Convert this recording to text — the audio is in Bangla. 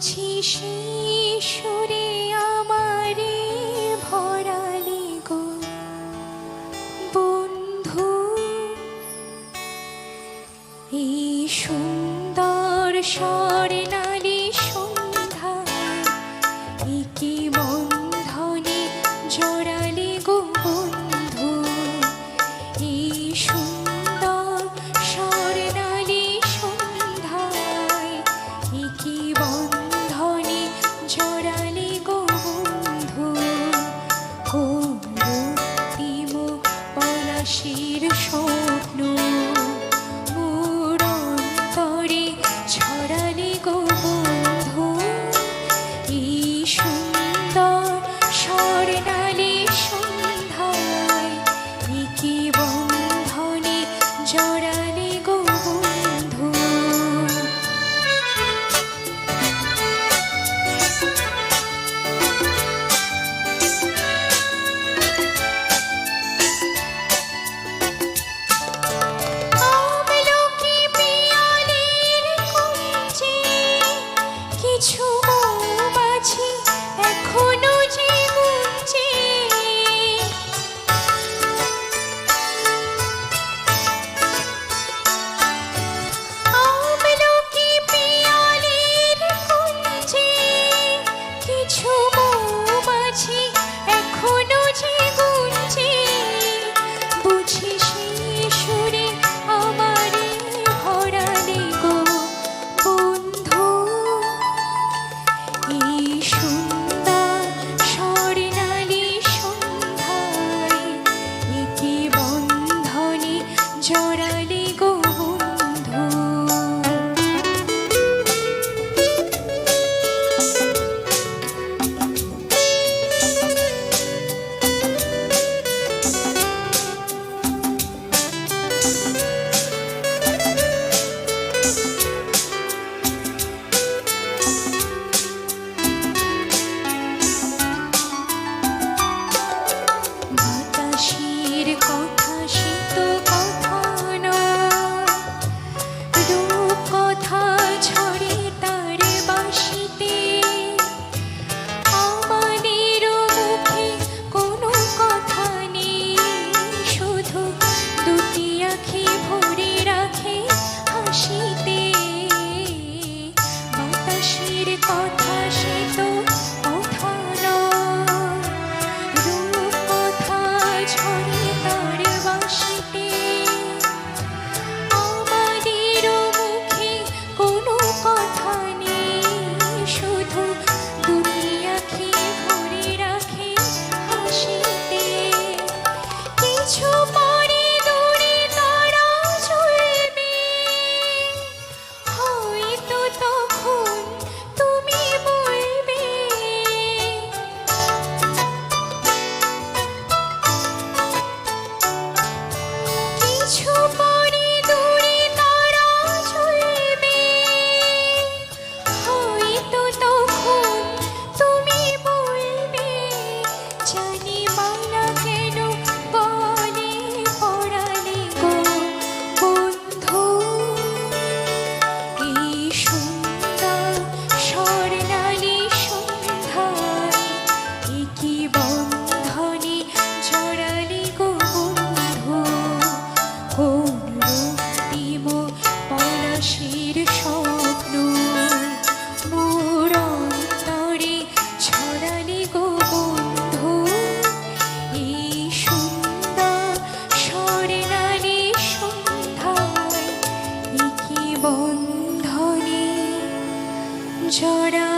বুঝি সেই সুরে আমারে ভরালি গো বন্ধু। এই সুন্দর স্বর্ণালী সন্ধ্যায় কি বন্ধনে জড়ালি গো বন্ধু। এই সুন্দর স্বর্ণালী সন্ধ্যায় কি বন্ধনে জড়ালি গো বন্ধু। কোন রক্তিম পলাশির স্বপ্ন মোর অন্তরে ছড়ালি গো বন্ধু। এই সুন্দর স্বর্ণালী সন্ধ্যায় কি বন্ধনে জড়ালি গো বন্ধু। আমলকি পিয়ালির কুঞ্জে কিছু মৌমাছি এখনো যে গুঞ্জে। আমলকি পিয়ালির কুঞ্জে কিছু মৌমাছি এখনো যে গুঞ্জে। বুঝি সেই সুরে আমারে ভরালি গো বন্ধু। এই সুন্দর স্বর্ণালী সন্ধ্যায় কি বন্ধনে জড়ালি গো বন্ধু। বাতাসের কথা সে তো কথা নয়, রূপ কথা ঝরে তার বাঁশিতে। আমাদের মুখে কোনো কথা নেই, শুধু দুটি আঁখি ভরে রাখে হাসিতে। বাতাসের কথা সে তো কথা নয়, রূপ কথা ঝরে তার বাঁশিতে। আমাদের মুখে কোনো কথা নেই, শুধু দুটি আঁখি ভরে রাখে হাসিতে। কিছু পরে দূরে তারা চলবে, হয়তো তখন তুমি বলবে। কিছু পরে দূরে তারা চলবে, হয়তো তখন তুমি বলবে। জানি মালা কেন বলে পড়ালি গো বন্ধু। এই সুন্দর স্বর্ণালী সন্ধ্যায় কি বন্ধনে জড়ালি গো বন্ধু। কোন রক্তিম পলাশির স্বপ্ন মোর অন্তরে ছড়ালি গো বন্ধু। এই সুন্দর স্বর্ণালী সন্ধ্যায় কি বন্ধনে জড়া